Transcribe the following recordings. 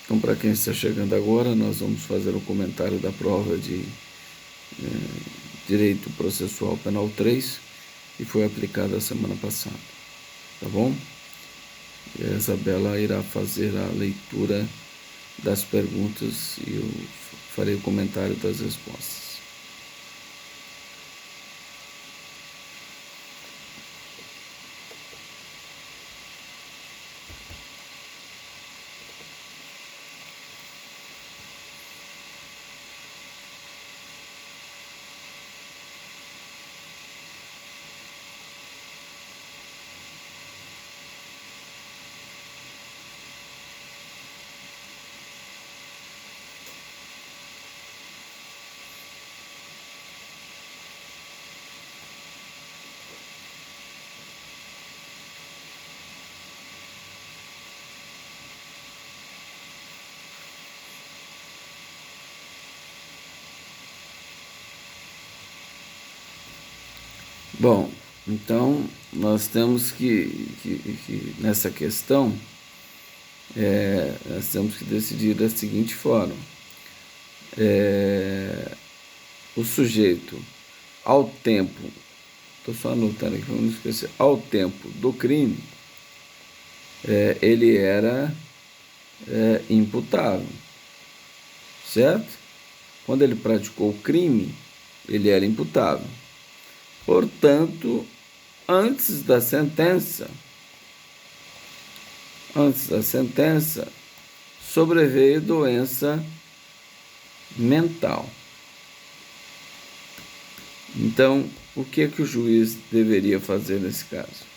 Então, para quem está chegando agora, nós vamos fazer o comentário da prova de Direito Processual Penal 3, que foi aplicada a semana passada, tá bom? E a Isabela irá fazer a leitura das perguntas e eu farei o comentário das respostas. Bom, então nós temos que nessa questão, nós temos que decidir da seguinte forma. O sujeito, ao tempo, estou só anotando aqui para não esquecer, ao tempo do crime, ele era imputável, certo? Quando ele praticou o crime, ele era imputável. Portanto, antes da sentença, sobreveio doença mental. Então, o que o juiz deveria fazer nesse caso?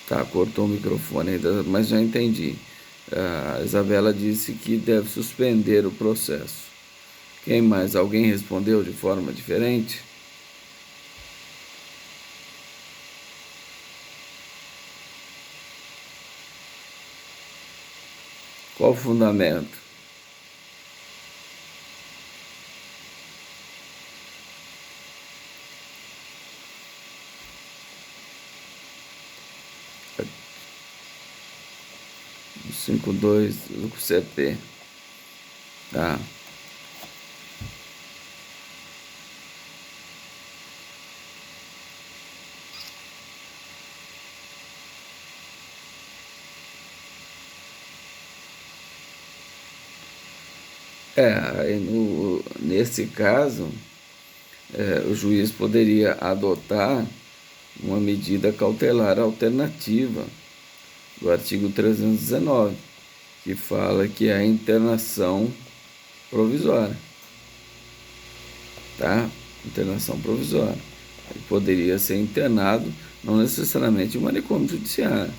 Tá, cortou o microfone ainda, mas já entendi. A Isabela disse que deve suspender o processo. Quem mais? Alguém respondeu de forma diferente? Qual o fundamento? O 5.2 do CP. Tá. Nesse caso, o juiz poderia adotar uma medida cautelar alternativa do artigo 319, que fala que é a internação provisória, tá? Internação provisória. Ele poderia ser internado, não necessariamente em manicômio judiciário,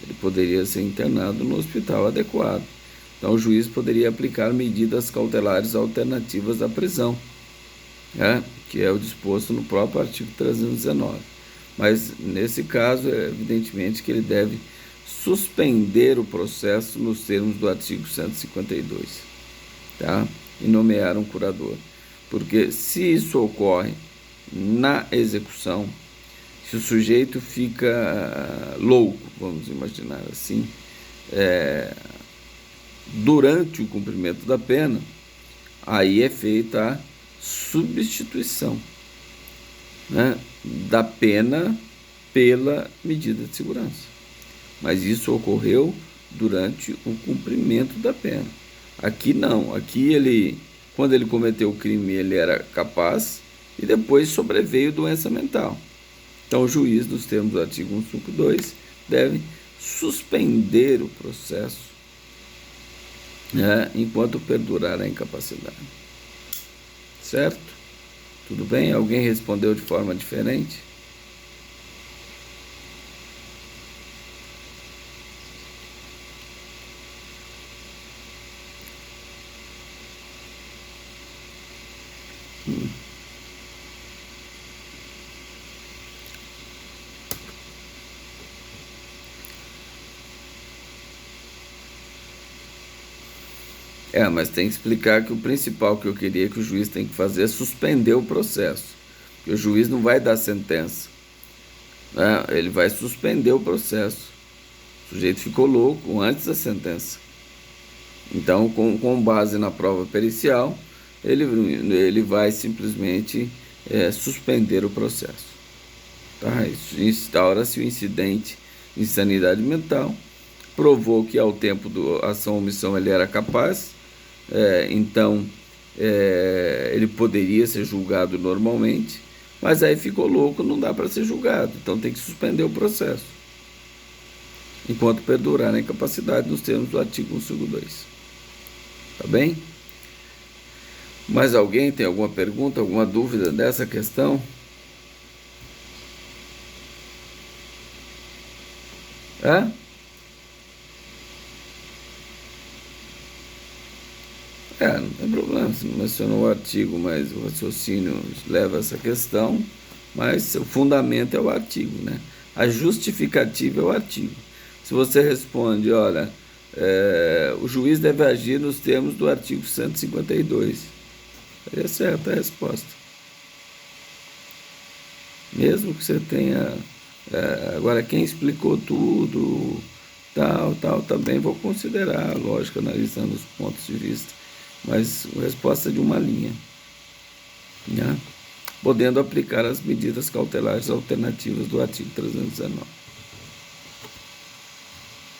ele poderia ser internado no hospital adequado. Então, o juiz poderia aplicar medidas cautelares alternativas à prisão, né? Que é o disposto no próprio artigo 319. Mas, nesse caso, é evidentemente que ele deve suspender o processo nos termos do artigo 152, tá? E nomear um curador. Porque se isso ocorre na execução, se o sujeito fica louco, vamos imaginar assim, durante o cumprimento da pena, aí é feita a substituição, né, da pena pela medida de segurança. Mas isso ocorreu durante o cumprimento da pena. Aqui não, aqui quando ele cometeu o crime, ele era capaz e depois sobreveio doença mental. Então o juiz, nos termos do artigo 152, deve suspender o processo, né, enquanto perdurar a incapacidade. Certo? Tudo bem? Alguém respondeu de forma diferente? Mas tem que explicar que o principal que eu queria que o juiz tem que fazer é suspender o processo. Porque o juiz não vai dar sentença, né? Ele vai suspender o processo. O sujeito ficou louco antes da sentença. Então, com base na prova pericial, ele vai simplesmente suspender o processo. Tá? Instaura-se o incidente de insanidade mental, provou que ao tempo da ação ou omissão ele era capaz, então ele poderia ser julgado normalmente, mas aí ficou louco, não dá para ser julgado, então tem que suspender o processo, enquanto perdurar a incapacidade nos termos do artigo 152. Tá bem? Mais alguém tem alguma pergunta, alguma dúvida dessa questão? É? Não tem problema, você não mencionou o artigo, mas o raciocínio leva a essa questão, mas o fundamento é o artigo, né? A justificativa é o artigo. Se você responde, olha, o juiz deve agir nos termos do artigo 152, aí é certa a resposta. Mesmo que você tenha... agora, quem explicou tudo, tal, também vou considerar, lógico, analisando os pontos de vista, mas a resposta é de uma linha, né? Podendo aplicar as medidas cautelares alternativas do artigo 319.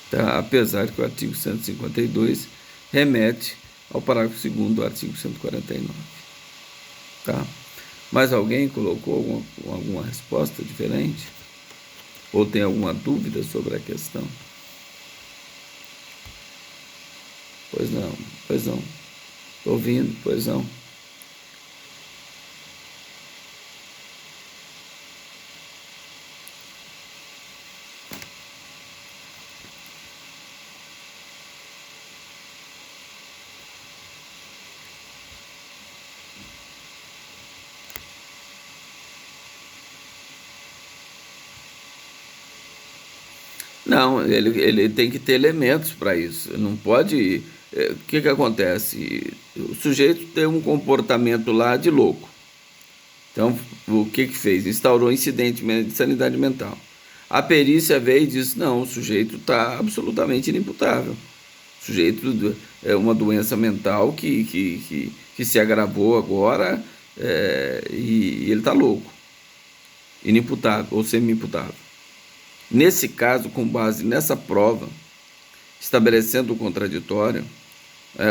Tá? Apesar que o artigo 152 remete ao parágrafo 2º do artigo 149. Tá? Mais alguém colocou alguma resposta diferente? Ou tem alguma dúvida sobre a questão? Pois não. Estou ouvindo, pois não. Não, ele tem que ter elementos para isso. Não pode. O que acontece? O sujeito tem um comportamento lá de louco. Então, o que fez? Instaurou incidente de sanidade mental. A perícia veio e disse: não, o sujeito está absolutamente inimputável. O sujeito é uma doença mental que se agravou agora, e ele está louco, inimputável ou semi-imputável. Nesse caso, com base nessa prova, estabelecendo o contraditório,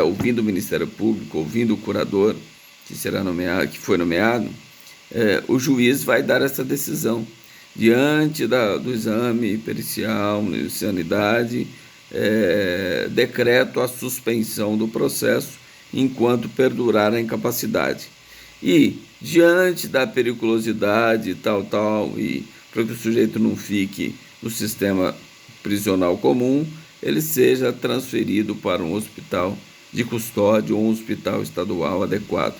ouvindo o Ministério Público, ouvindo o curador que foi nomeado, o juiz vai dar essa decisão diante do exame pericial, insanidade, decreto a suspensão do processo enquanto perdurar a incapacidade. E diante da periculosidade e para que o sujeito não fique no sistema prisional comum, ele seja transferido para um hospital de custódia ou um hospital estadual adequado.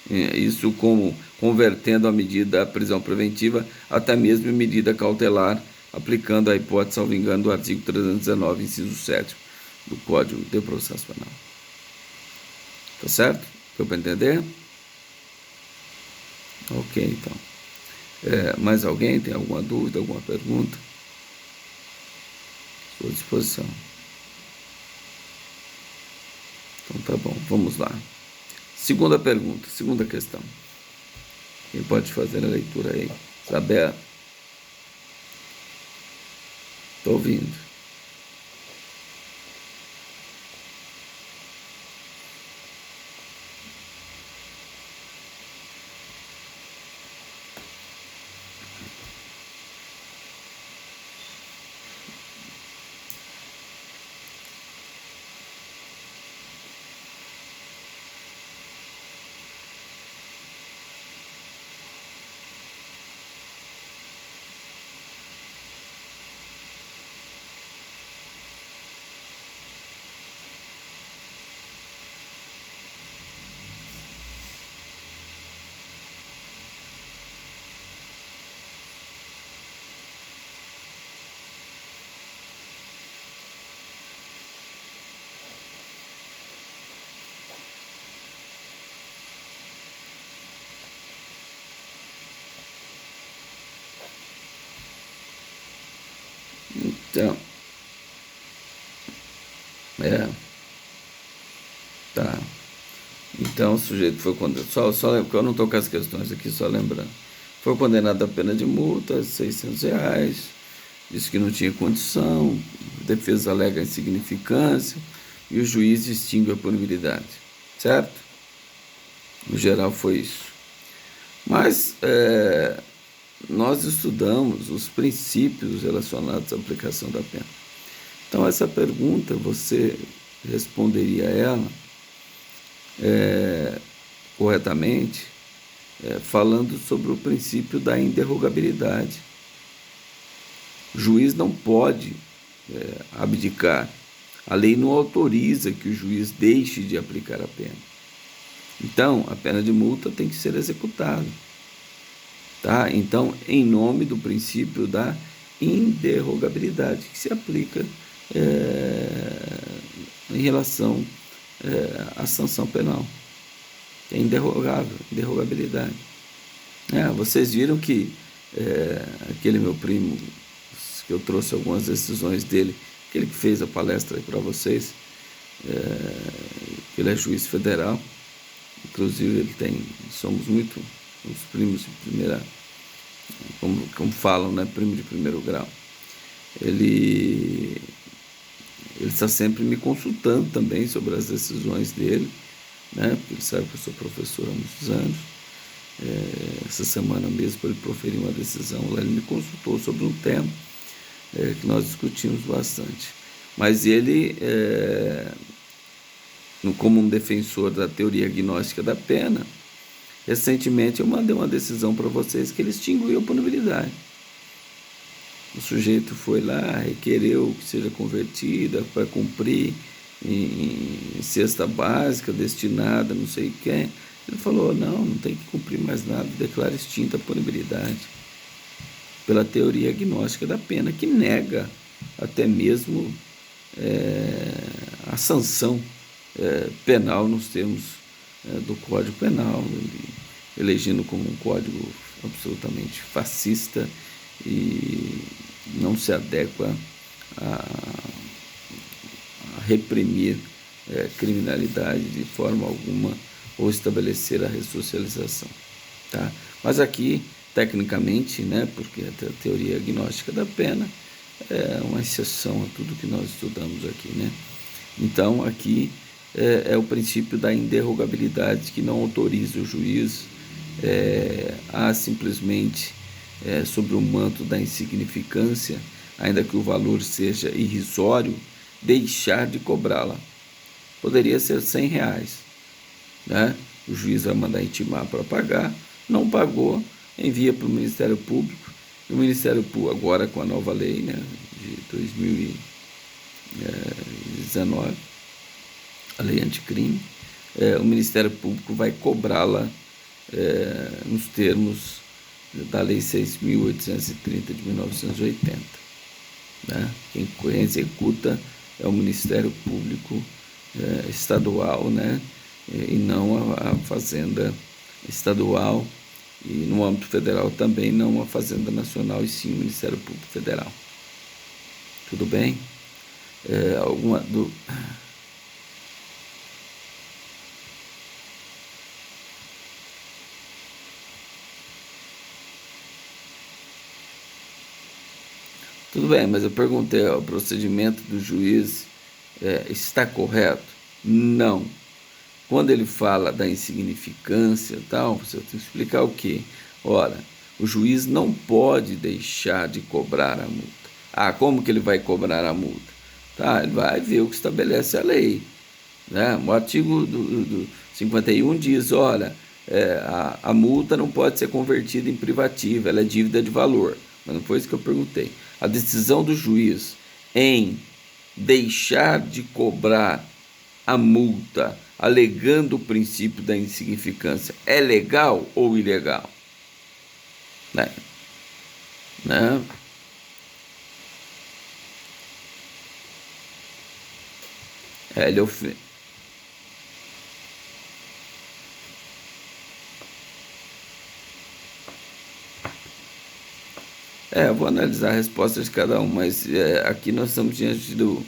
Isso como convertendo a medida da prisão preventiva até mesmo em medida cautelar, aplicando a hipótese, salvo engano, do artigo 319, inciso 7 do Código de Processo Penal. Tá certo? Deu para entender? Ok, então. Mais alguém tem alguma dúvida, alguma pergunta? Estou à disposição. Então tá bom, vamos lá. Segunda pergunta, segunda questão. Quem pode fazer a leitura aí? Isabel? Estou ouvindo. Então, é, tá. Então, o sujeito foi condenado. Porque eu não estou com as questões aqui, só lembrando. Foi condenado a pena de multa, R$ 600. Disse que não tinha condição. Defesa alega insignificância. E o juiz extingue a punibilidade. Certo? No geral, foi isso. Mas nós estudamos os princípios relacionados à aplicação da pena. Então, essa pergunta, você responderia a ela corretamente, falando sobre o princípio da inderrogabilidade. O juiz não pode abdicar. A lei não autoriza que o juiz deixe de aplicar a pena. Então, a pena de multa tem que ser executada. Tá? Então, em nome do princípio da inderrogabilidade, que se aplica em relação à sanção penal. É inderrogável, inderrogabilidade. Vocês viram que aquele meu primo, que eu trouxe algumas decisões dele, aquele que fez a palestra para vocês, ele é juiz federal, inclusive somos uns primos de primeira, como falam, né, primo de primeiro grau. Ele está sempre me consultando também sobre as decisões dele, né, porque ele sabe que eu sou professor há muitos anos. Essa semana mesmo, para ele proferir uma decisão, lá ele me consultou sobre um tema que nós discutimos bastante. Mas ele, como um defensor da teoria agnóstica da pena, recentemente eu mandei uma decisão para vocês que ele extinguiu a punibilidade. O sujeito foi lá, requereu que seja convertida para cumprir em cesta básica destinada a não sei quem. Ele falou, não tem que cumprir mais nada, declara extinta a punibilidade. Pela teoria agnóstica da pena, que nega até mesmo a sanção penal nos termos do Código Penal, elegendo como um código absolutamente fascista e não se adequa a reprimir criminalidade de forma alguma ou estabelecer a ressocialização. Tá? Mas aqui, tecnicamente, né, porque a teoria agnóstica da pena é uma exceção a tudo que nós estudamos aqui. Né? Então, aqui é o princípio da inderrogabilidade, que não autoriza o juiz a simplesmente, sob o manto da insignificância, ainda que o valor seja irrisório, deixar de cobrá-la. Poderia ser R$ 100, né? O juiz vai mandar intimar para pagar, não pagou, envia para o Ministério Público, e o Ministério Público, agora com a nova lei, né, de 2019, a lei anticrime, o Ministério Público vai cobrá-la nos termos da Lei 6.830 de 1980. Né? Quem executa é o Ministério Público estadual, né? E não a Fazenda Estadual, e no âmbito federal também não a Fazenda Nacional, e sim o Ministério Público Federal. Tudo bem? Alguma dúvida? Tudo bem, mas eu perguntei, o procedimento do juiz está correto? Não. Quando ele fala da insignificância e tal, você tem que explicar o quê? Ora, o juiz não pode deixar de cobrar a multa. Como que ele vai cobrar a multa? Tá, ele vai ver o que estabelece a lei. Né? O artigo do 51 diz, olha, a multa não pode ser convertida em privativa, ela é dívida de valor. Mas não foi isso que eu perguntei. A decisão do juiz em deixar de cobrar a multa, alegando o princípio da insignificância, é legal ou ilegal? Né? Ele Eu vou analisar a resposta de cada um, mas aqui nós estamos diante do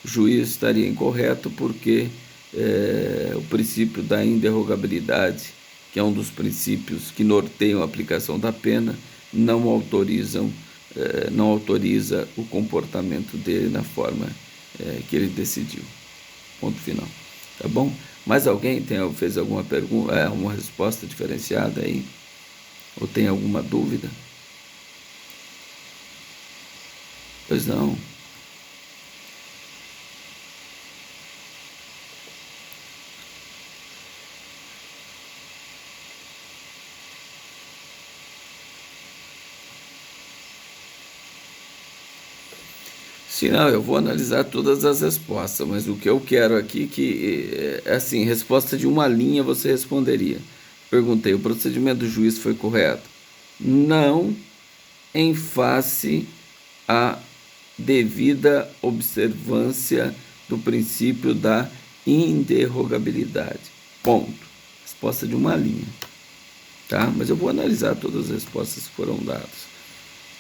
juiz estaria incorreto porque o princípio da inderrogabilidade, que é um dos princípios que norteiam a aplicação da pena, não autorizam, não autoriza o comportamento dele na forma que ele decidiu. Ponto final. Tá bom? Mais alguém fez alguma pergunta, uma resposta diferenciada aí? Ou tem alguma dúvida? Pois não. Sim, não, eu vou analisar todas as respostas, mas o que eu quero aqui é assim, resposta de uma linha você responderia. Perguntei, o procedimento do juiz foi correto? Não, em face à devida observância do princípio da inderrogabilidade. Ponto. Resposta de uma linha, tá? Mas eu vou analisar todas as respostas que foram dadas.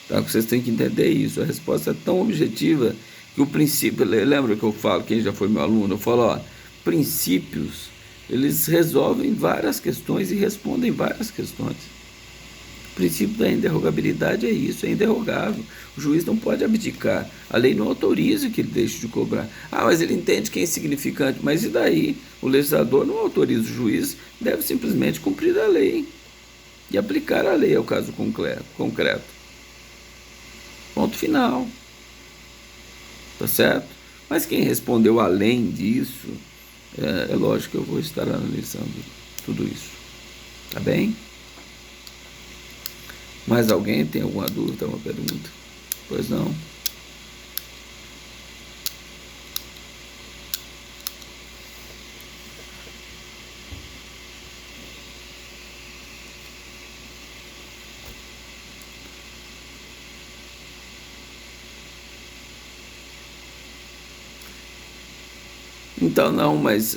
Tá? Vocês têm que entender isso. A resposta é tão objetiva que o princípio. Lembra que eu falo, quem já foi meu aluno, eu falo, ó, princípios, eles resolvem várias questões e respondem várias questões. O princípio da inderrogabilidade é isso, é inderrogável. O juiz não pode abdicar. A lei não autoriza que ele deixe de cobrar. Ah, mas ele entende que é insignificante. Mas e daí? O legislador não autoriza o juiz, deve simplesmente cumprir a lei e aplicar a lei ao caso concreto. Ponto final. Tá certo? Mas quem respondeu além disso, é lógico que eu vou estar analisando tudo isso. Tá bem? Mais alguém tem alguma dúvida, uma pergunta? Pois não? Então não, mas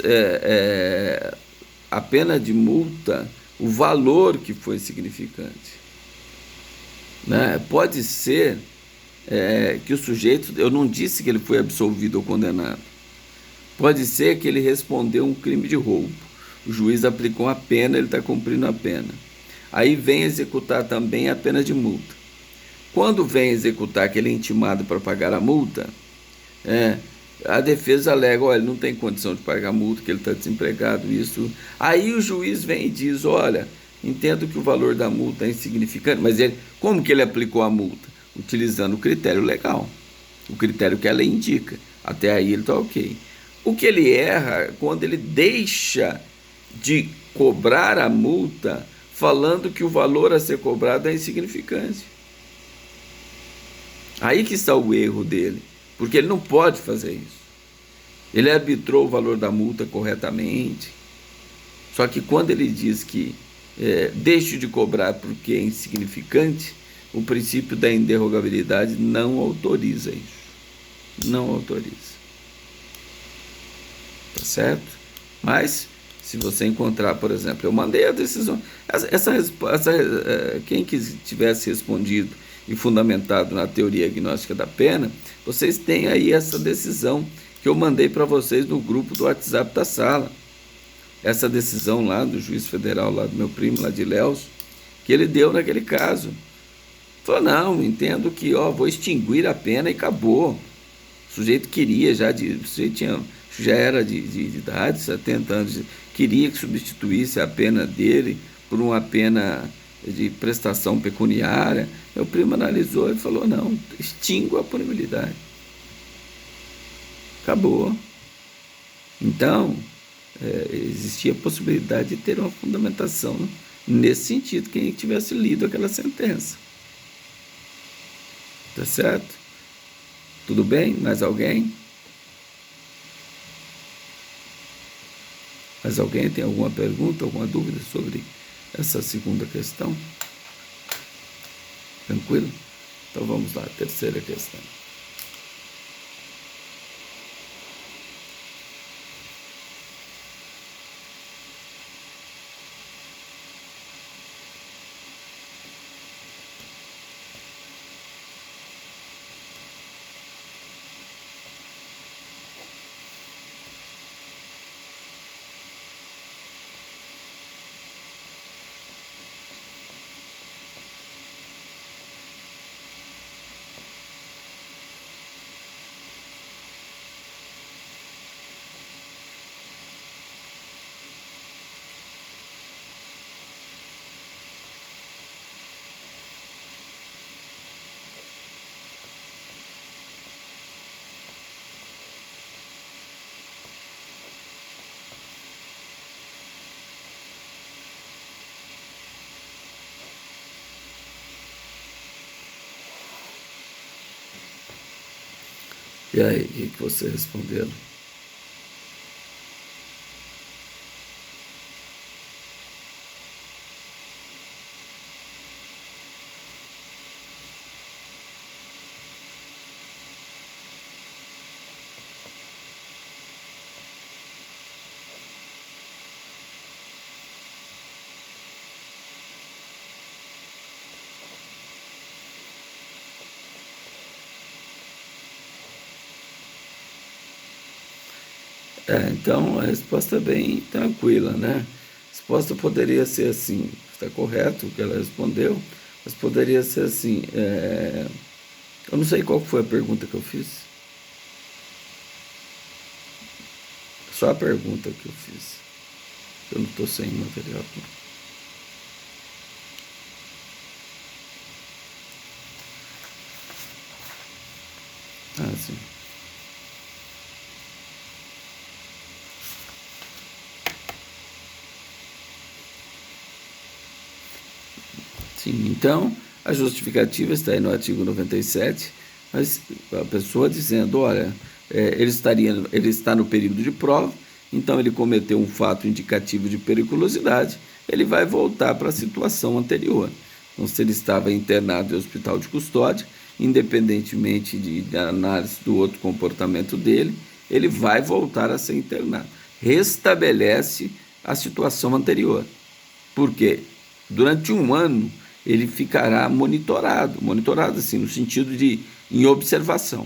a pena de multa, o valor que foi significante, né? Pode ser que o sujeito, eu não disse que ele foi absolvido ou condenado. Pode ser que ele respondeu um crime de roubo. O juiz aplicou a pena, ele está cumprindo a pena. Aí vem executar também a pena de multa. Quando vem executar que ele é intimado para pagar a multa, é, a defesa alega, olha, ele não tem condição de pagar a multa, que ele está desempregado, isso. Aí o juiz vem e diz, olha, entendo que o valor da multa é insignificante, mas como que ele aplicou a multa? Utilizando o critério legal, o critério que a lei indica. Até aí ele está ok. O que ele erra é quando ele deixa de cobrar a multa falando que o valor a ser cobrado é insignificante. Aí que está o erro dele, porque ele não pode fazer isso. Ele arbitrou o valor da multa corretamente, só que quando ele diz que deixe de cobrar porque é insignificante, o princípio da inderrogabilidade não autoriza isso. Não autoriza. Tá certo? Mas, se você encontrar, por exemplo, eu mandei a decisão, quem que tivesse respondido e fundamentado na teoria agnóstica da pena, vocês têm aí essa decisão que eu mandei para vocês no grupo do WhatsApp da sala. Essa decisão lá do juiz federal, lá do meu primo, lá de Ilhéus, que ele deu naquele caso. Falou, não, entendo que vou extinguir a pena e acabou. O sujeito queria o sujeito já era de idade, 70 anos, queria que substituísse a pena dele por uma pena de prestação pecuniária. Meu primo analisou e falou, não, extingo a punibilidade. Acabou. Então, existia a possibilidade de ter uma fundamentação nesse sentido, quem tivesse lido aquela sentença. Tá certo? Tudo bem? Mais alguém? Mais alguém tem alguma pergunta, alguma dúvida sobre essa segunda questão? Tranquilo? Então vamos lá, terceira questão. E aí, o que você respondeu? Então a resposta é bem tranquila, né? A resposta poderia ser assim, está correto o que ela respondeu, mas poderia ser assim, eu não sei qual foi a pergunta que eu fiz, só a pergunta que eu fiz, eu não estou sem material aqui. Ah, sim. Sim, então a justificativa está aí no artigo 97, mas a pessoa dizendo, olha, ele está no período de prova, então ele cometeu um fato indicativo de periculosidade, ele vai voltar para a situação anterior. Então, se ele estava internado em hospital de custódia, independentemente da análise do outro comportamento dele, ele vai voltar a ser internado. Restabelece a situação anterior. Por quê? Durante um ano ele ficará monitorado assim, no sentido de em observação.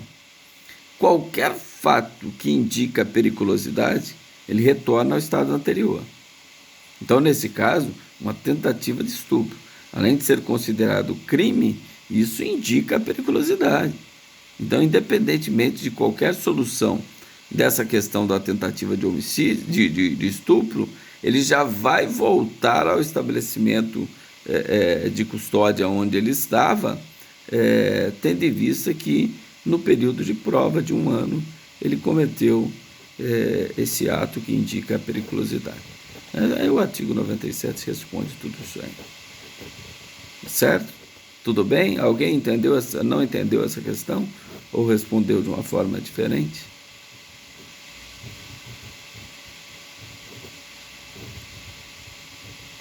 Qualquer fato que indica periculosidade, ele retorna ao estado anterior. Então, nesse caso, uma tentativa de estupro, além de ser considerado crime, isso indica a periculosidade. Então, independentemente de qualquer solução dessa questão da tentativa de homicídio, de estupro, ele já vai voltar ao estabelecimento de custódia onde ele estava, tendo em vista que no período de prova de um ano ele cometeu esse ato que indica a periculosidade. Aí o artigo 97 responde tudo isso aí. Certo? Tudo bem? Alguém entendeu não entendeu essa questão? Ou respondeu de uma forma diferente?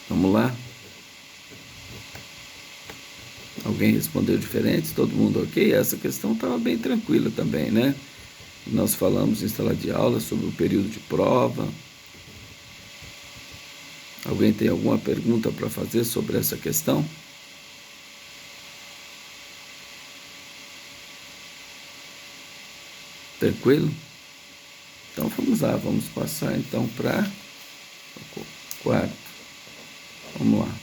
Vamos lá? Alguém respondeu diferente? Todo mundo ok? Essa questão estava bem tranquila também, né? Nós falamos em sala de aula sobre o período de prova. Alguém tem alguma pergunta para fazer sobre essa questão? Tranquilo? Então vamos lá, vamos passar então para o quarto. Vamos lá.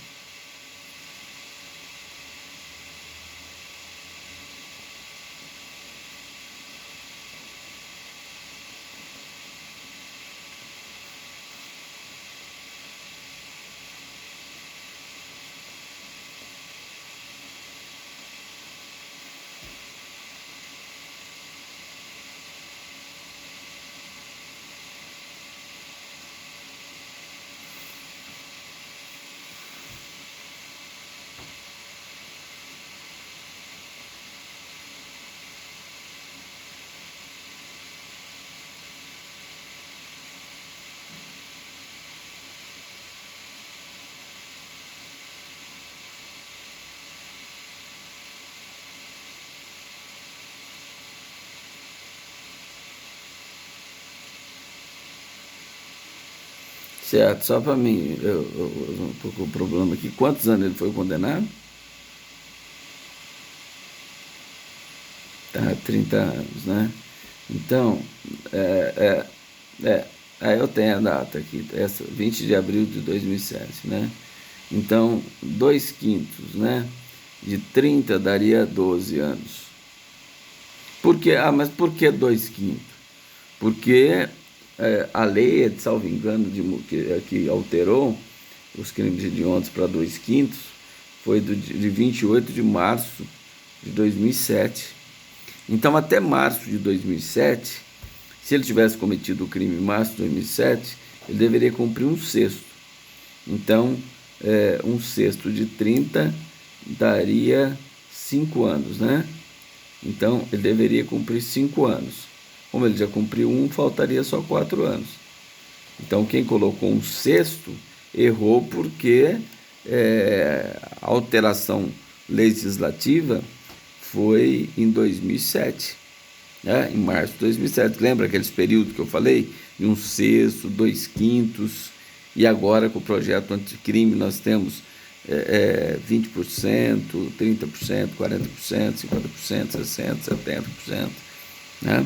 Certo, só para mim, eu estou com o problema aqui. Quantos anos ele foi condenado? Tá, 30 anos, né? Então, é, aí eu tenho a data aqui, 20 de abril de 2007, né? Então, 2/5, né? De 30 daria 12 anos. Por quê? Mas por que 2/5? Porque a lei, salvo engano, que alterou os crimes hediondos para 2/5, foi de 28 de março de 2007. Então, até março de 2007, se ele tivesse cometido o crime em março de 2007, ele deveria cumprir 1/6. Então, 1/6 de 30 daria 5 anos, né? Então, ele deveria cumprir 5 anos. Como ele já cumpriu um, faltaria só 4 anos. Então, quem colocou um sexto errou porque a alteração legislativa foi em 2007, né? Em março de 2007. Lembra aqueles períodos que eu falei? De um sexto, 2/5, e agora com o projeto anticrime nós temos 20%, 30%, 40%, 50%, 60%, 70%, né?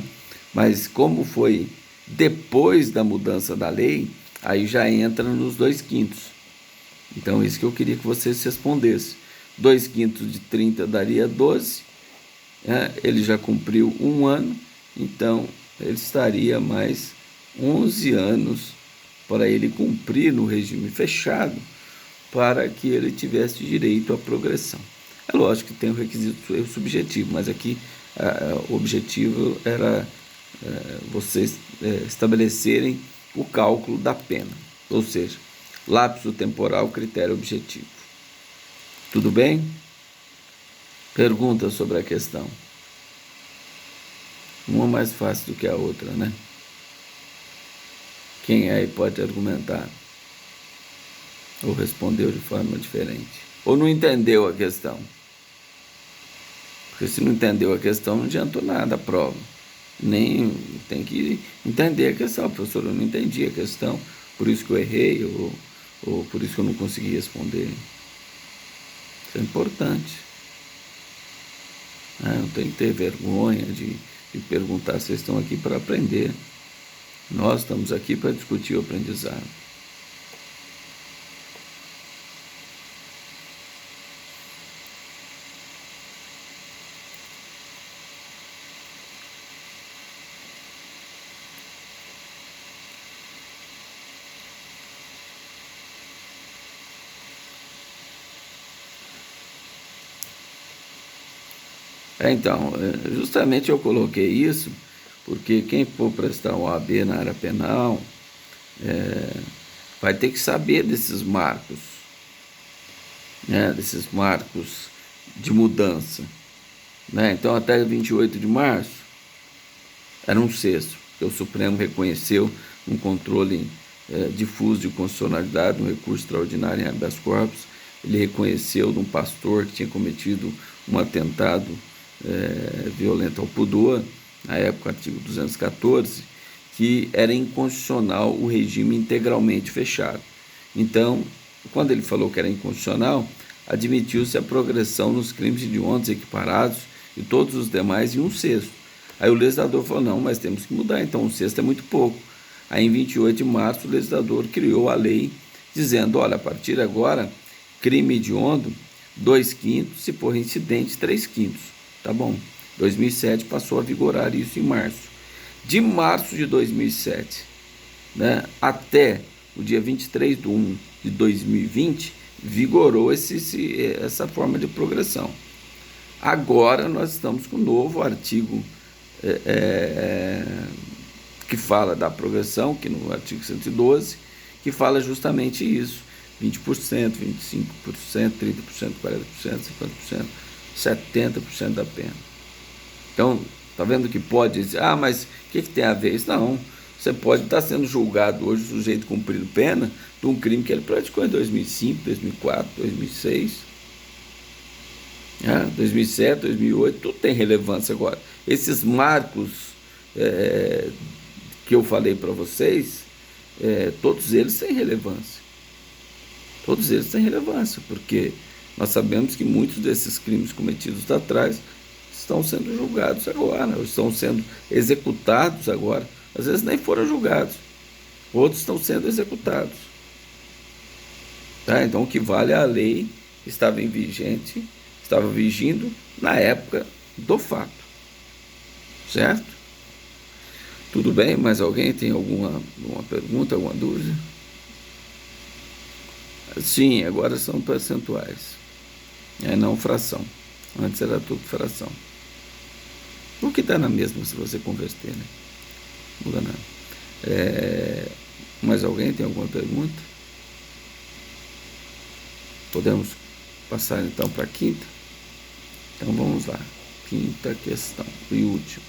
Mas como foi depois da mudança da lei, aí já entra nos 2/5. Então, isso que eu queria que vocês respondessem. 2/5 de 30 daria 12, né? Ele já cumpriu um ano, então ele estaria mais 11 anos para ele cumprir no regime fechado, para que ele tivesse direito à progressão. É lógico que tem o requisito subjetivo, mas aqui o objetivo era vocês estabelecerem o cálculo da pena, ou seja, lapso temporal, critério objetivo. Tudo bem? Pergunta sobre a questão. Uma mais fácil do que a outra, né? Quem aí pode argumentar? Ou respondeu de forma diferente? Ou não entendeu a questão? Porque se não entendeu a questão, não adiantou nada a prova. Nem tem que entender a questão. Professor, eu não entendi a questão, por isso que eu errei, ou por isso que eu não consegui responder. Isso é importante. Não tem que ter vergonha de perguntar. Vocês estão aqui para aprender. Nós estamos aqui para discutir o aprendizado. Então, justamente eu coloquei isso, porque quem for prestar um OAB na área penal vai ter que saber desses marcos, né, desses marcos de mudança, né? Então, até 28 de março, era um sexto, que o Supremo reconheceu um controle difuso de constitucionalidade, um recurso extraordinário em habeas corpus. Ele reconheceu de um pastor que tinha cometido um atentado violento ao pudor, na época, artigo 214, que era inconstitucional o regime integralmente fechado. Então, quando ele falou que era inconstitucional, admitiu-se a progressão nos crimes hediondos equiparados e todos os demais em um sexto. Aí o legislador falou, não, mas temos que mudar, então um sexto é muito pouco. Aí em 28 de março o legislador criou a lei dizendo, olha, a partir de agora, crime hediondo, 2/5, se for reincidente, 3/5. Tá bom. 2007 passou a vigorar isso em março. De março de 2007, né, até o dia 23/1 de 2020, vigorou essa forma de progressão. Agora nós estamos com um novo artigo que fala da progressão, que no artigo 112, que fala justamente isso. 20%, 25%, 30%, 40%, 50%, 70% da pena. Então, está vendo que pode dizer, mas o que tem a ver isso? Não, você pode estar sendo julgado hoje, o sujeito cumprindo pena, de um crime que ele praticou em 2005, 2004, 2006, 2007, 2008, tudo tem relevância agora. Esses marcos que eu falei para vocês, todos eles têm relevância. Todos eles têm relevância, porque nós sabemos que muitos desses crimes cometidos lá atrás estão sendo julgados agora, ou estão sendo executados agora. Às vezes nem foram julgados, outros estão sendo executados. Tá? Então o que vale é a lei que estava vigente, estava vigindo na época do fato. Certo? Tudo bem? Mais alguém tem alguma pergunta, alguma dúvida? Sim, agora são percentuais, não fração. Antes era tudo fração. O que está na mesma se você converter, né? Não muda nada. Mais alguém tem alguma pergunta? Podemos passar então para a quinta? Então vamos lá. Quinta questão, e última.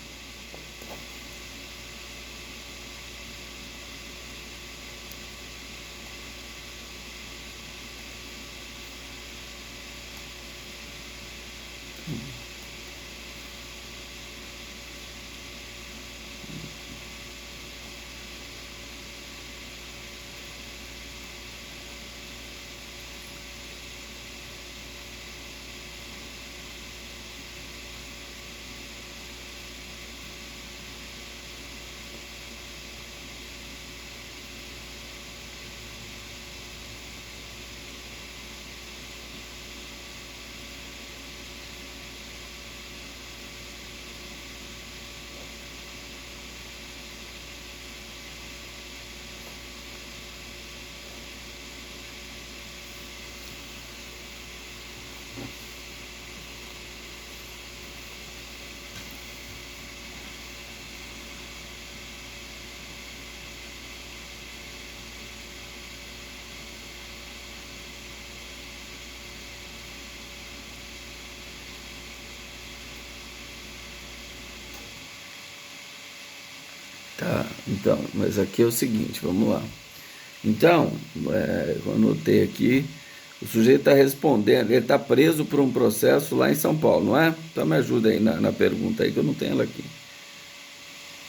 Tá, então, mas aqui é o seguinte, vamos lá. Então, eu anotei aqui, o sujeito está respondendo, ele está preso por um processo lá em São Paulo, não é? Então me ajuda aí na pergunta aí, que eu não tenho ela aqui.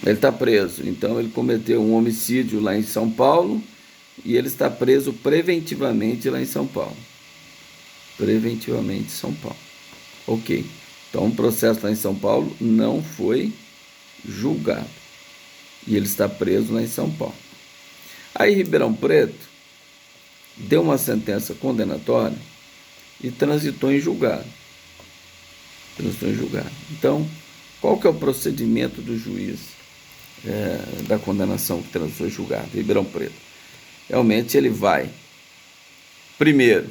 Ele está preso, então ele cometeu um homicídio lá em São Paulo e ele está preso preventivamente lá em São Paulo. Preventivamente em São Paulo. Ok. Então o processo lá em São Paulo não foi julgado. E ele está preso lá em São Paulo. Aí Ribeirão Preto deu uma sentença condenatória e transitou em julgado. Transitou em julgado. Então, qual que é o procedimento do juiz da condenação que transitou em julgado? Ribeirão Preto. Realmente ele vai, primeiro,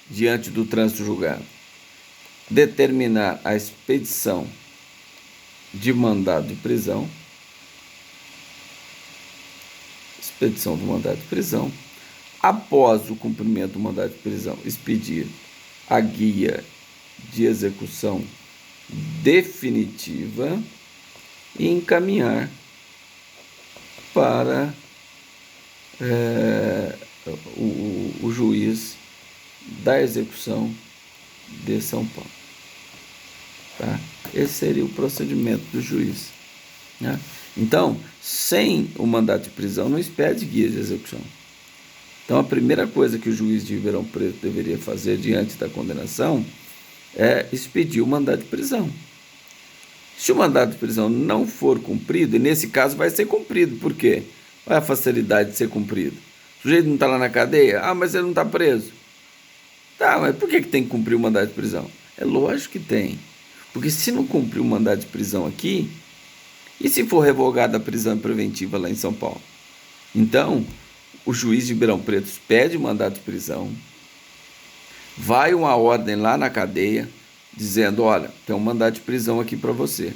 diante do trânsito julgado, determinar a expedição de mandado de prisão, expedição do mandado de prisão, após o cumprimento do mandado de prisão, expedir a guia de execução definitiva e encaminhar para o juiz da execução de São Paulo. Tá? Esse seria o procedimento do juiz. Né? Então, sem o mandado de prisão, não expede guia de execução. Então, a primeira coisa que o juiz de Ribeirão Preto deveria fazer diante da condenação é expedir o mandado de prisão. Se o mandado de prisão não for cumprido, e nesse caso vai ser cumprido, por quê? Qual é a facilidade de ser cumprido? O sujeito não está lá na cadeia? Ah, mas ele não está preso. Tá, mas por que tem que cumprir o mandado de prisão? É lógico que tem. Porque se não cumprir o mandado de prisão aqui, e se for revogada a prisão preventiva lá em São Paulo? Então, o juiz de Ribeirão Preto pede o mandado de prisão, vai uma ordem lá na cadeia, dizendo, olha, tem um mandado de prisão aqui para você.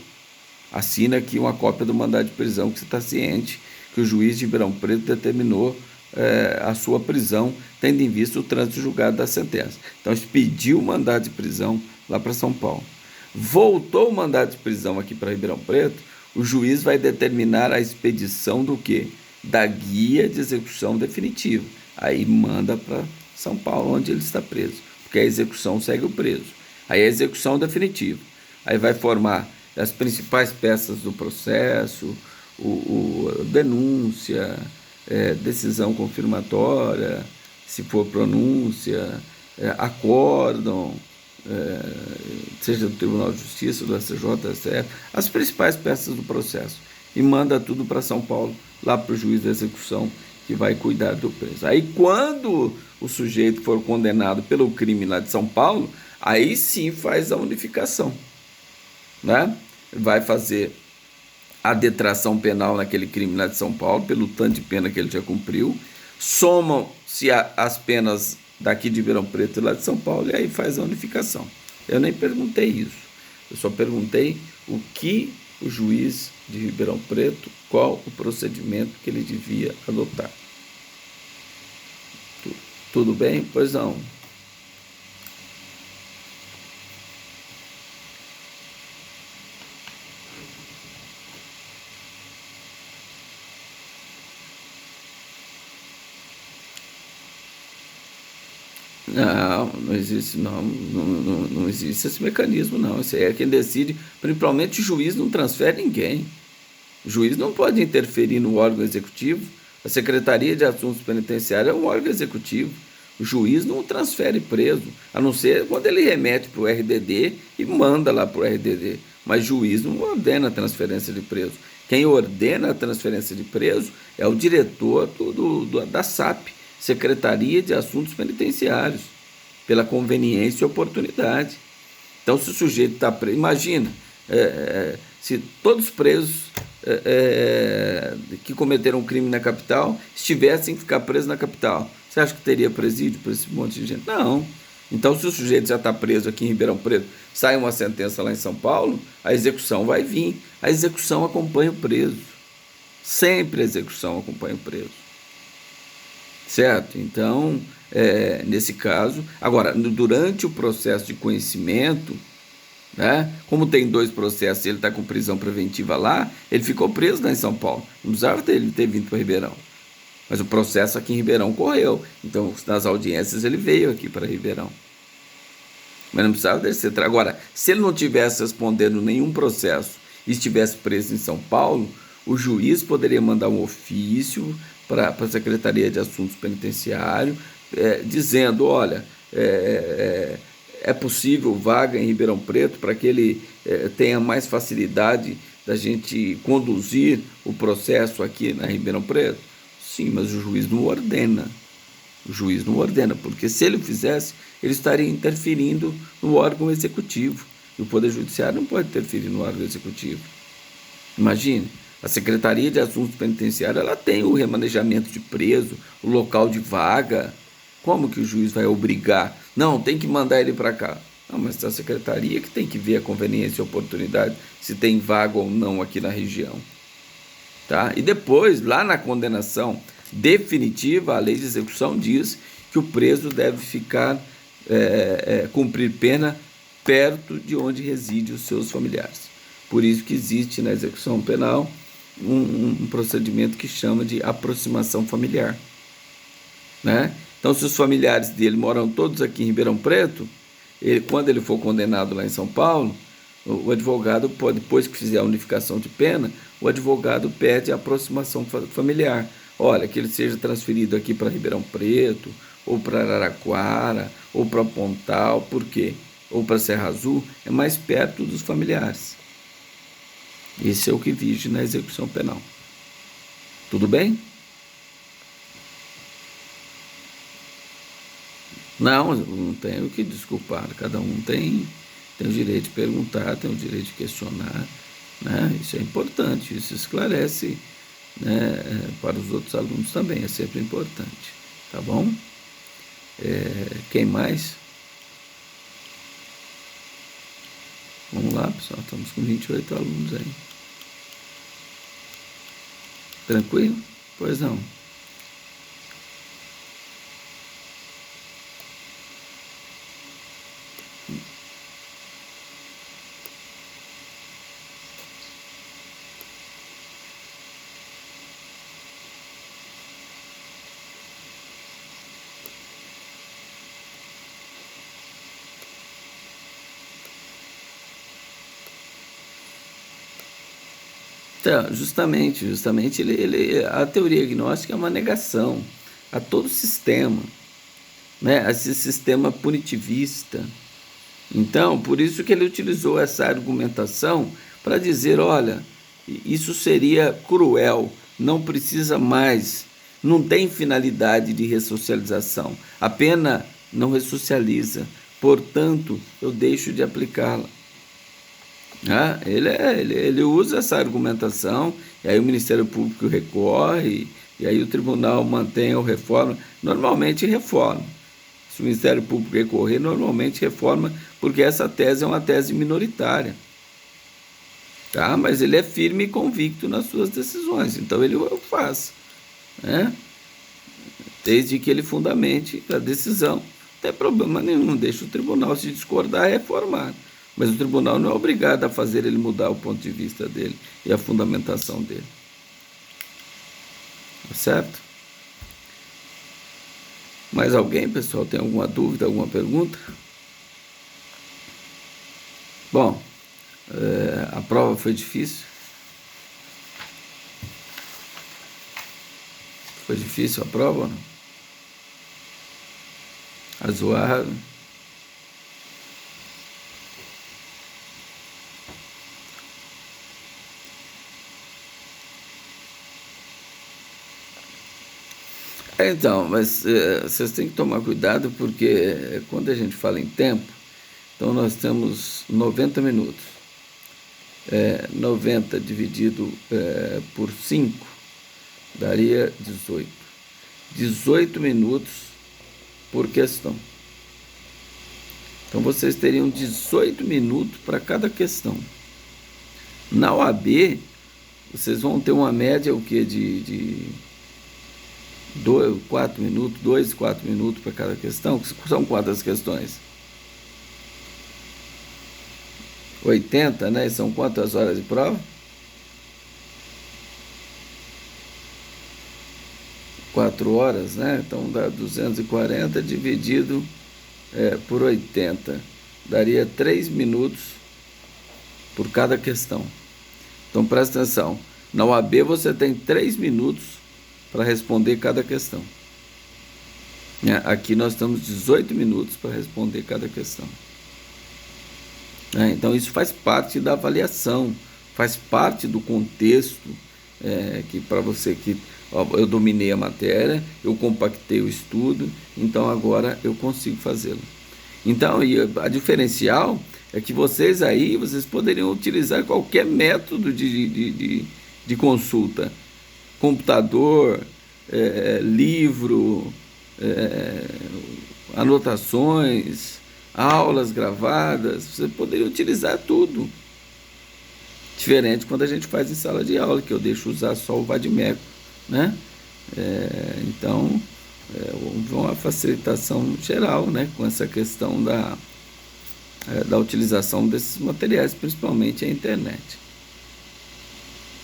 Assina aqui uma cópia do mandado de prisão que você está ciente que o juiz de Ribeirão Preto determinou a sua prisão, tendo em vista o trânsito julgado da sentença. Então, expediu o mandado de prisão lá para São Paulo. Voltou o mandado de prisão aqui para Ribeirão Preto, o juiz vai determinar a expedição do quê? Da guia de execução definitiva. Aí manda para São Paulo, onde ele está preso, porque a execução segue o preso. Aí a execução definitiva. Aí vai formar as principais peças do processo, denúncia, decisão confirmatória, se for pronúncia, acórdão, seja do Tribunal de Justiça, do STJ, do STF, as principais peças do processo. E manda tudo para São Paulo, lá para o juiz da execução, que vai cuidar do preso. Aí, quando o sujeito for condenado pelo crime lá de São Paulo, aí sim faz a unificação, né? Vai fazer a detração penal naquele crime lá de São Paulo, pelo tanto de pena que ele já cumpriu, somam-se as penas daqui de Ribeirão Preto e lá de São Paulo, e aí faz a unificação. Eu nem perguntei isso, eu só perguntei o que o juiz de Ribeirão Preto, qual o procedimento que ele devia adotar. Tudo bem? Pois não. Não, não existe, não existe esse mecanismo, não. Isso aí é quem decide, principalmente o juiz não transfere ninguém. O juiz não pode interferir no órgão executivo. A Secretaria de Assuntos Penitenciários é um órgão executivo. O juiz não transfere preso, a não ser quando ele remete para o RDD e manda lá para o RDD. Mas juiz não ordena a transferência de preso. Quem ordena a transferência de preso é o diretor da SAP, Secretaria de Assuntos Penitenciários, pela conveniência e oportunidade. Então, se o sujeito está preso, imagina, se todos os presos que cometeram um crime na capital estivessem que ficar presos na capital, você acha que teria presídio para esse monte de gente? Não. Então, se o sujeito já está preso aqui em Ribeirão Preto, sai uma sentença lá em São Paulo, a execução vai vir. A execução acompanha o preso. Sempre a execução acompanha o preso. Certo? Então, nesse caso, agora, durante o processo de conhecimento, né, como tem dois processos e ele está com prisão preventiva lá, ele ficou preso lá em São Paulo. Não precisava ele ter vindo para Ribeirão. Mas o processo aqui em Ribeirão correu. Então, nas audiências, ele veio aqui para Ribeirão. Mas não precisava dele ser. Agora, se ele não tivesse respondendo nenhum processo e estivesse preso em São Paulo, o juiz poderia mandar um ofício para a Secretaria de Assuntos Penitenciários, dizendo, olha, é possível vaga em Ribeirão Preto para que ele tenha mais facilidade da gente conduzir o processo aqui na Ribeirão Preto? Sim, mas o juiz não ordena. O juiz não ordena, porque se ele fizesse, ele estaria interferindo no órgão executivo. E o Poder Judiciário não pode interferir no órgão executivo. Imagine, a Secretaria de Assuntos Penitenciários, ela tem o remanejamento de preso, o local de vaga. Como que o juiz vai obrigar? Não, tem que mandar ele para cá. Não, mas é a Secretaria que tem que ver a conveniência e a oportunidade, se tem vaga ou não aqui na região. Tá? E depois, lá na condenação definitiva, a lei de execução diz que o preso deve ficar, cumprir pena perto de onde residem os seus familiares. Por isso que existe na execução penal um procedimento que chama de aproximação familiar. Né? Então, se os familiares dele moram todos aqui em Ribeirão Preto, quando ele for condenado lá em São Paulo, o advogado pode, depois que fizer a unificação de pena, o advogado pede a aproximação familiar. Olha, que ele seja transferido aqui para Ribeirão Preto, ou para Araraquara, ou para Pontal, por quê? Ou para Serra Azul, é mais perto dos familiares. Esse é o que vige na execução penal. Tudo bem? Não tenho o que desculpar. Cada um tem o direito de perguntar, tem o direito de questionar. Né? Isso é importante, isso esclarece, né, para os outros alunos também, é sempre importante. Tá bom? Quem mais? Vamos lá, pessoal, estamos com 28 alunos aí. Tranquilo? Pois não. Então, justamente a teoria gnóstica é uma negação a todo sistema, né? A esse sistema punitivista. Então, por isso que ele utilizou essa argumentação para dizer, olha, isso seria cruel, não precisa mais, não tem finalidade de ressocialização, a pena não ressocializa, portanto, eu deixo de aplicá-la. Ele usa essa argumentação, e aí o Ministério Público recorre, e aí o tribunal mantém a reforma. Normalmente reforma. Se o Ministério Público recorrer, normalmente reforma, porque essa tese é uma tese minoritária. Tá? Mas ele é firme e convicto nas suas decisões, então ele o faz. Né? Desde que ele fundamente a decisão, não tem problema nenhum, deixa o tribunal se discordar e reformar. Mas o tribunal não é obrigado a fazer ele mudar o ponto de vista dele e a fundamentação dele. Tá certo? Mais alguém, pessoal? Tem alguma dúvida, alguma pergunta? Bom, a prova foi difícil? Foi difícil a prova ou não? Razoável? Então, mas vocês têm que tomar cuidado porque quando a gente fala em tempo, então nós temos 90 minutos. 90 dividido por 5 daria 18. 18 minutos por questão. Então vocês teriam 18 minutos para cada questão. Na OAB, vocês vão ter uma média o quê? De 4 minutos, 2, 4 minutos para cada questão. São quantas questões? 80, né? São quantas horas de prova? 4 horas, né? Então dá 240 dividido por 80. Daria 3 minutos por cada questão. Então presta atenção. Na OAB você tem 3 minutos para responder cada questão. Aqui nós temos 18 minutos para responder cada questão. Então isso faz parte da avaliação, faz parte do contexto que para você que eu dominei a matéria, eu compactei o estudo, então agora eu consigo fazê-lo. Então, a diferencial é que vocês poderiam utilizar qualquer método de consulta, computador, livro, anotações, aulas gravadas, você poderia utilizar tudo. Diferente quando a gente faz em sala de aula, que eu deixo usar só o vadimeco, né? Então, uma facilitação geral, né? Com essa questão da utilização desses materiais, principalmente a internet.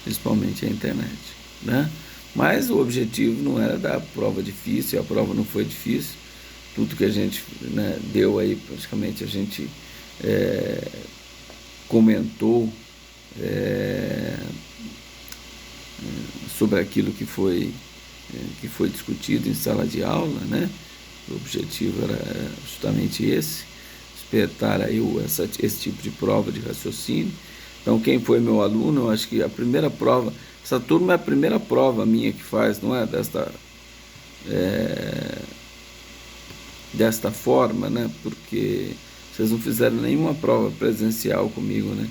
Principalmente a internet, né? Mas o objetivo não era dar prova difícil, a prova não foi difícil. Tudo que a gente, né, deu aí, praticamente a gente comentou sobre aquilo que foi discutido em sala de aula, né? O objetivo era justamente esse, despertar aí esse tipo de prova de raciocínio. Então, quem foi meu aluno, eu acho que a primeira prova, essa turma é a primeira prova minha que faz, não é? Desta forma, né? Porque vocês não fizeram nenhuma prova presencial comigo, né?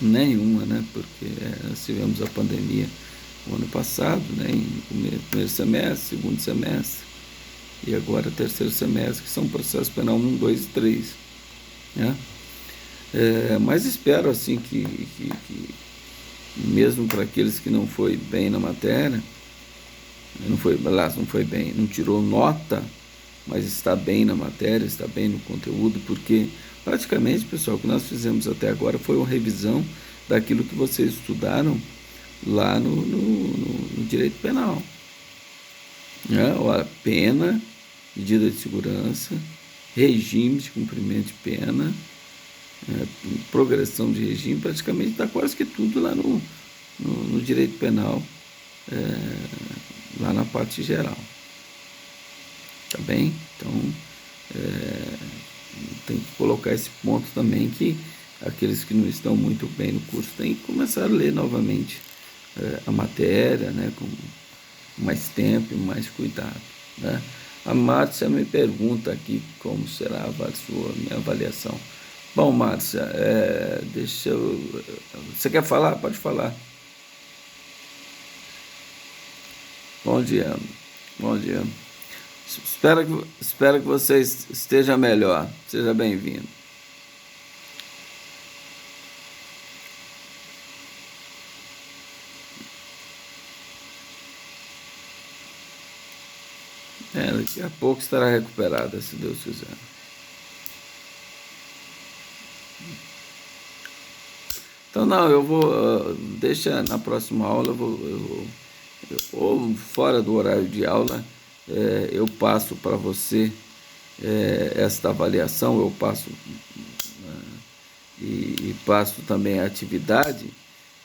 Nenhuma, né? Porque nós tivemos a pandemia o ano passado, né? Em primeiro semestre, segundo semestre e agora terceiro semestre, que são processos penal 1, 2 e 3, né? Mas espero assim que mesmo para aqueles que não foi bem na matéria, não foi bem, não tirou nota, mas está bem na matéria, está bem no conteúdo, porque praticamente, pessoal, o que nós fizemos até agora foi uma revisão daquilo que vocês estudaram lá no direito penal, né? A pena, medida de segurança, regime de cumprimento de pena, progressão de regime, praticamente está quase que tudo lá no direito penal, lá na parte geral. Tá bem? Então, tem que colocar esse ponto também, que aqueles que não estão muito bem no curso têm que começar a ler novamente a matéria, né, com mais tempo e mais cuidado, né? A Márcia me pergunta aqui como será a minha avaliação. Bom, Márcia, você quer falar? Pode falar. Bom dia. Bom dia. Espero que você esteja melhor. Seja bem-vindo. Daqui a pouco estará recuperada, se Deus quiser. Então, não, eu vou... deixa na próxima aula, ou fora do horário de aula, eu passo para você esta avaliação, eu passo e passo também a atividade,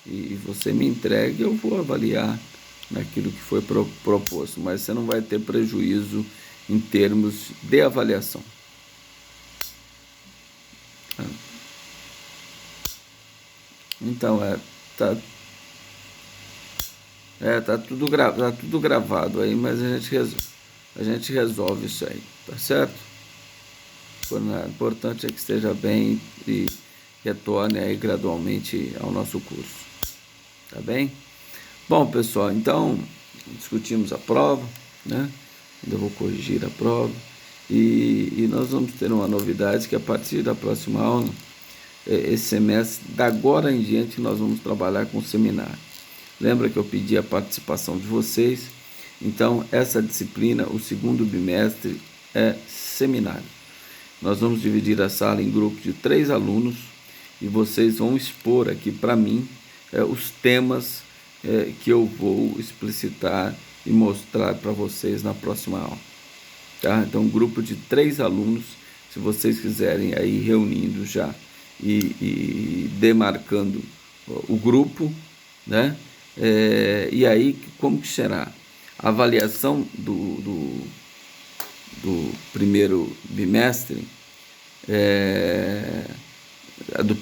e você me entrega, eu vou avaliar naquilo que foi proposto, mas você não vai ter prejuízo em termos de avaliação. Então, tá tudo gravado aí, mas a gente resolve isso aí, tá certo? O importante é que esteja bem e retorne aí gradualmente ao nosso curso, tá bem? Bom, pessoal, então discutimos a prova, né? Ainda vou corrigir a prova e nós vamos ter uma novidade que a partir da próxima aula, esse semestre, da agora em diante, nós vamos trabalhar com seminário. Lembra que eu pedi a participação de vocês? Então, essa disciplina, o segundo bimestre, é seminário. Nós vamos dividir a sala em grupos de 3 alunos e vocês vão expor aqui para mim os temas que eu vou explicitar e mostrar para vocês na próxima aula. Tá? Então, um grupo de 3 alunos, se vocês quiserem aí reunindo já e demarcando o grupo, né? E aí, como que será? A avaliação do primeiro bimestre, do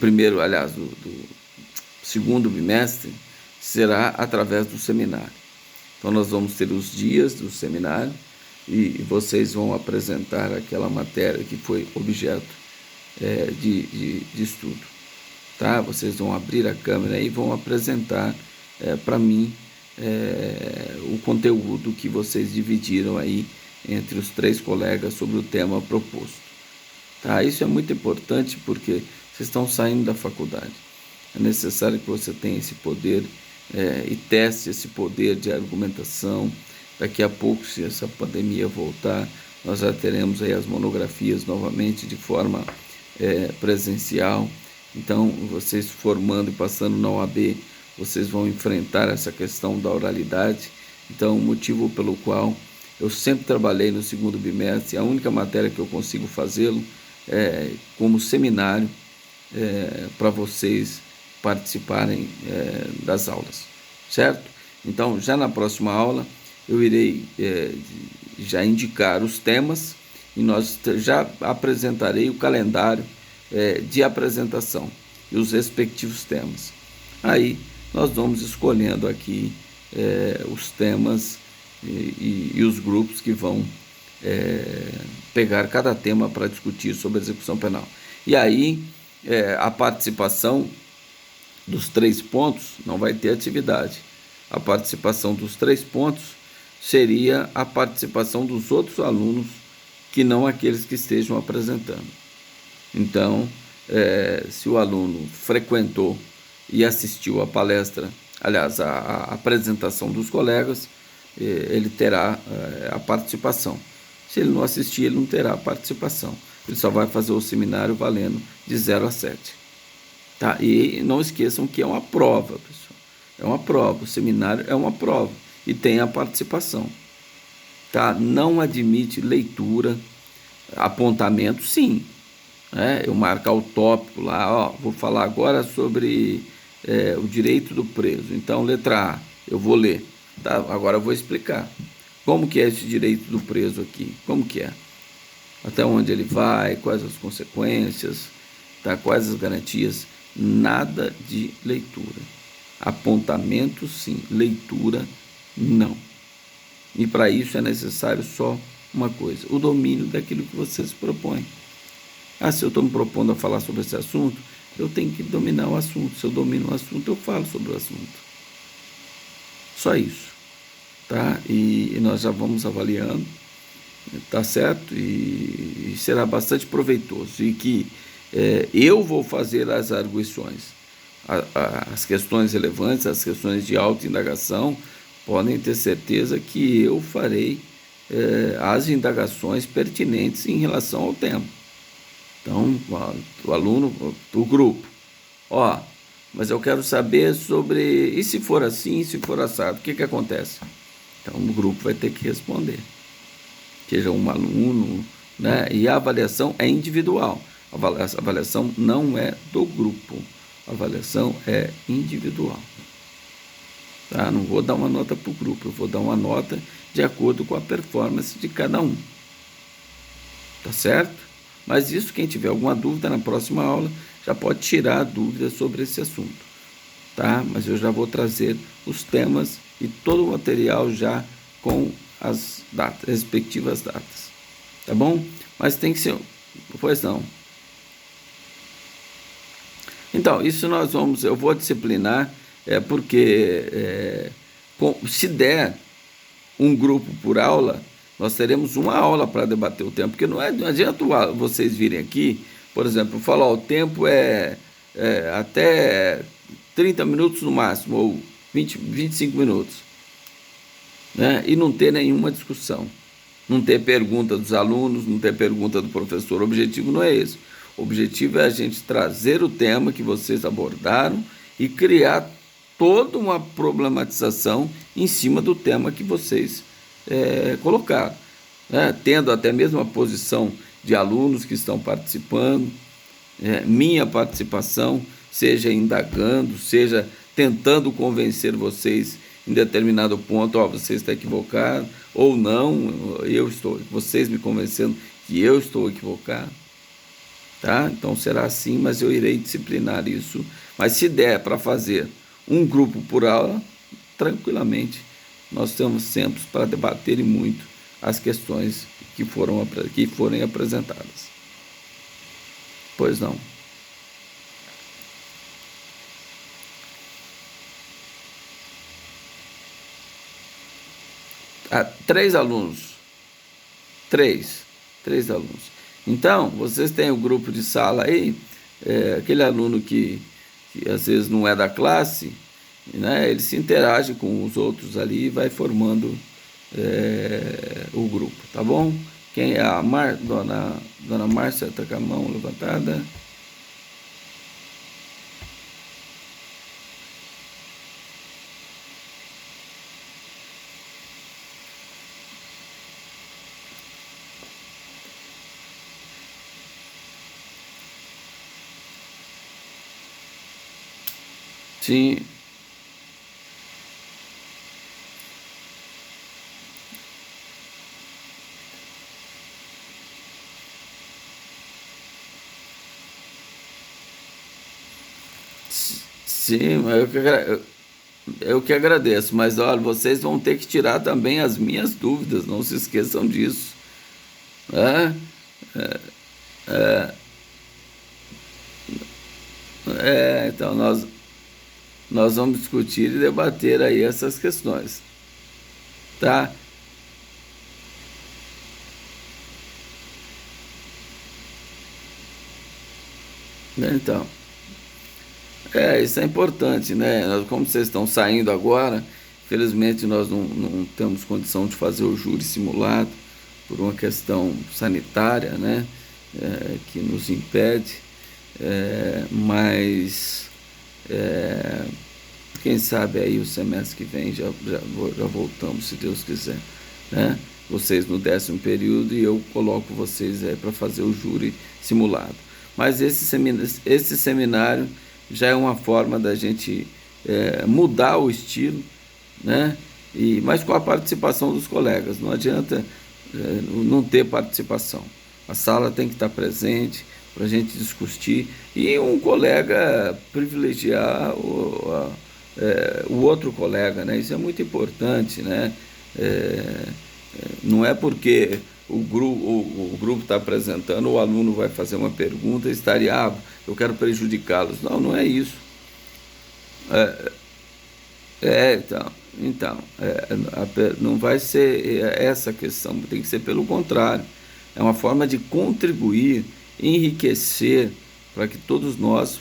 segundo bimestre, será através do seminário. Então, nós vamos ter os dias do seminário e vocês vão apresentar aquela matéria que foi objeto de estudo. Tá? Vocês vão abrir a câmera e vão apresentar para mim o conteúdo que vocês dividiram aí entre os 3 colegas sobre o tema proposto. Tá? Isso é muito importante porque vocês estão saindo da faculdade. É necessário que você tenha esse poder e teste esse poder de argumentação. Daqui a pouco, se essa pandemia voltar, nós já teremos aí as monografias novamente de forma presencial. Então, vocês formando e passando na OAB, vocês vão enfrentar essa questão da oralidade. Então, o motivo pelo qual eu sempre trabalhei no segundo bimestre, a única matéria que eu consigo fazê-lo como seminário para vocês participarem das aulas, certo? Então, já na próxima aula, eu irei já indicar os temas e nós já apresentarei o calendário de apresentação e os respectivos temas. Aí, nós vamos escolhendo aqui os temas e os grupos que vão pegar cada tema para discutir sobre a execução penal. E aí, a participação dos 3 pontos não vai ter atividade. A participação dos 3 pontos seria a participação dos outros alunos que não aqueles que estejam apresentando. Então, se o aluno frequentou e assistiu a palestra, aliás, a apresentação dos colegas, ele terá a participação. Se ele não assistir, ele não terá a participação. Ele só vai fazer o seminário valendo de 0 a 7. Tá? E não esqueçam que é uma prova, pessoal. É uma prova, o seminário é uma prova e tem a participação. Tá? Não admite leitura, apontamento, sim. Eu marcar o tópico lá, vou falar agora sobre o direito do preso. Então, letra A, eu vou ler. Tá? Agora eu vou explicar. Como que é esse direito do preso aqui? Como que é? Até onde ele vai, quais as consequências, tá? Quais as garantias? Nada de leitura. Apontamento, sim. Leitura, não. E para isso é necessário só uma coisa: o domínio daquilo que você se propõe. Se eu estou me propondo a falar sobre esse assunto, eu tenho que dominar o assunto. Se eu domino o assunto, eu falo sobre o assunto. Só isso. Tá? E nós já vamos avaliando, tá certo? E será bastante proveitoso. E que eu vou fazer as arguições. As questões relevantes, as questões de autoindagação, podem ter certeza que eu farei as indagações pertinentes em relação ao tema. Então, o aluno, o grupo, mas eu quero saber sobre, e se for assim, e se for assado, o que acontece? Então o grupo vai ter que responder, seja um aluno, né? E a avaliação é individual, a avaliação não é do grupo, a avaliação é individual. Tá? Não vou dar uma nota para o grupo, eu vou dar uma nota de acordo com a performance de cada um. Tá certo? Mas isso, quem tiver alguma dúvida na próxima aula, já pode tirar a dúvida sobre esse assunto. Tá? Mas eu já vou trazer os temas e todo o material já com as datas, respectivas datas. Tá bom? Mas tem que ser... Pois não. Então, isso eu vou disciplinar, porque se der um grupo por aula, nós teremos uma aula para debater o tempo, porque não adianta vocês virem aqui, por exemplo, falar o tempo é até 30 minutos no máximo, ou 25 minutos, né? E não ter nenhuma discussão, não ter pergunta dos alunos, não ter pergunta do professor. O objetivo não é esse. O objetivo é a gente trazer o tema que vocês abordaram e criar toda uma problematização em cima do tema que vocês colocaram, né? Tendo até mesmo a posição de alunos que estão participando, minha participação, seja indagando, seja tentando convencer vocês em determinado ponto, você está equivocado, ou não, vocês me convencendo que eu estou equivocado. Tá? Então será assim, mas eu irei disciplinar isso. Mas se der para fazer um grupo por aula, tranquilamente, nós temos sempre para debater e muito as questões que forem apresentadas. Pois não. Três alunos. Três alunos. Então, vocês têm o grupo de sala aí, aquele aluno que às vezes não é da classe, né, ele se interage com os outros ali e vai formando o grupo, tá bom? Quem é a dona Márcia, está com a mão levantada. Sim. Sim, eu que agradeço, mas olha, vocês vão ter que tirar também as minhas dúvidas, não se esqueçam disso, né? Então nós vamos discutir e debater aí essas questões, tá? Então, isso é importante, né? Como vocês estão saindo agora, felizmente nós não temos condição de fazer o júri simulado por uma questão sanitária, né? Que nos impede, mas quem sabe aí o semestre que vem já voltamos, se Deus quiser, né? Vocês no 10º período e eu coloco vocês para fazer o júri simulado. Mas esse seminário já é uma forma da gente mudar o estilo, né? Mas com a participação dos colegas, não adianta não ter participação. A sala tem que estar presente para a gente discutir e um colega privilegiar o outro colega, né? Isso é muito importante, né? Não é porque o grupo está apresentando, o aluno vai fazer uma pergunta e estaria, eu quero prejudicá-los. Não é isso. Então, não vai ser essa questão, tem que ser pelo contrário. É uma forma de contribuir, enriquecer, para que todos nós